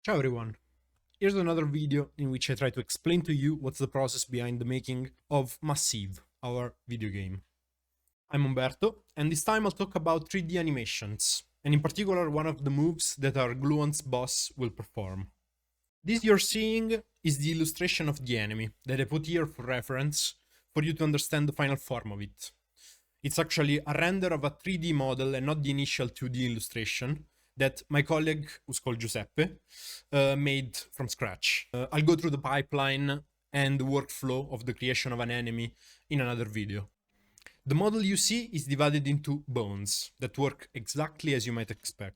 Ciao everyone! Here's another video in which I try to explain to you what's the process behind the making of Massive, our video game. I'm Umberto, and this time I'll talk about 3D animations, and in particular one of the moves that our Gluon's boss will perform. This you're seeing is the illustration of the enemy that I put here for reference, for you to understand the final form of it. It's actually a render of a 3D model and not the initial 2D illustration that my colleague, who's called Giuseppe, made from scratch. I'll go through the pipeline and the workflow of the creation of an enemy in another video. The model you see is divided into bones that work exactly as you might expect.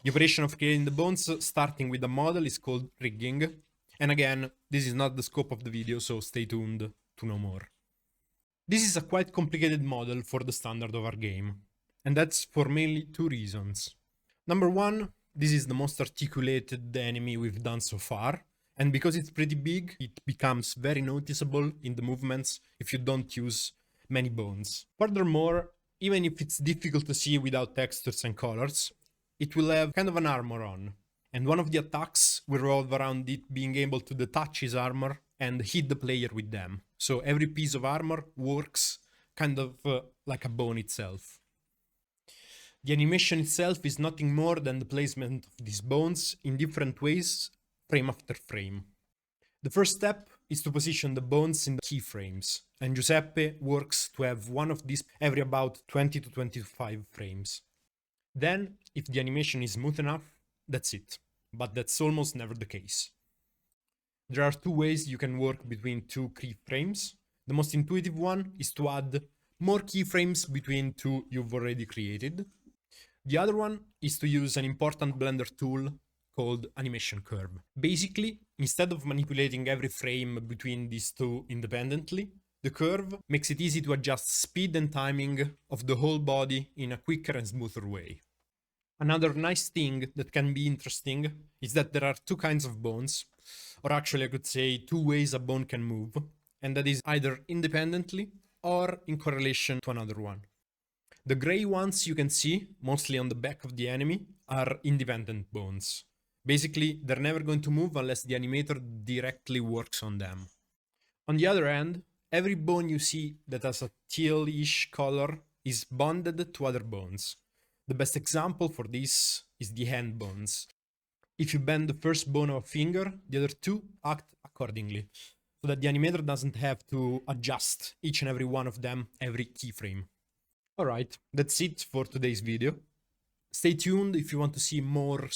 The operation of creating the bones starting with the model is called rigging, and again, this is not the scope of the video, so stay tuned to know more. This is a quite complicated model for the standard of our game, and that's for mainly two reasons. Number one, this is the most articulated enemy we've done so far, and because it's pretty big, it becomes very noticeable in the movements if you don't use many bones. Furthermore, even if it's difficult to see without textures and colors, it will have kind of an armor on, and one of the attacks will revolve around it being able to detach his armor and hit the player with them. So every piece of armor works kind of like a bone itself. The animation itself is nothing more than the placement of these bones in different ways, frame after frame. The first step is to position the bones in the keyframes, and Giuseppe works to have one of these every about 20 to 25 frames. Then, if the animation is smooth enough, that's it, but that's almost never the case. There are two ways you can work between two keyframes. The most intuitive one is to add more keyframes between two you've already created. The other one is to use an important Blender tool called Animation Curve. Basically, instead of manipulating every frame between these two independently, the curve makes it easy to adjust speed and timing of the whole body in a quicker and smoother way. Another nice thing that can be interesting is that there are two kinds of bones, or actually I could say two ways a bone can move, and that is either independently or in correlation to another one. The gray ones you can see, mostly on the back of the enemy, are independent bones. Basically, they're never going to move unless the animator directly works on them. On the other hand, every bone you see that has a teal-ish color is bonded to other bones. The best example for this is the hand bones. If you bend the first bone of a finger, the other two act accordingly, so that the animator doesn't have to adjust each and every one of them every keyframe. Alright, that's it for today's video. Stay tuned if you want to see more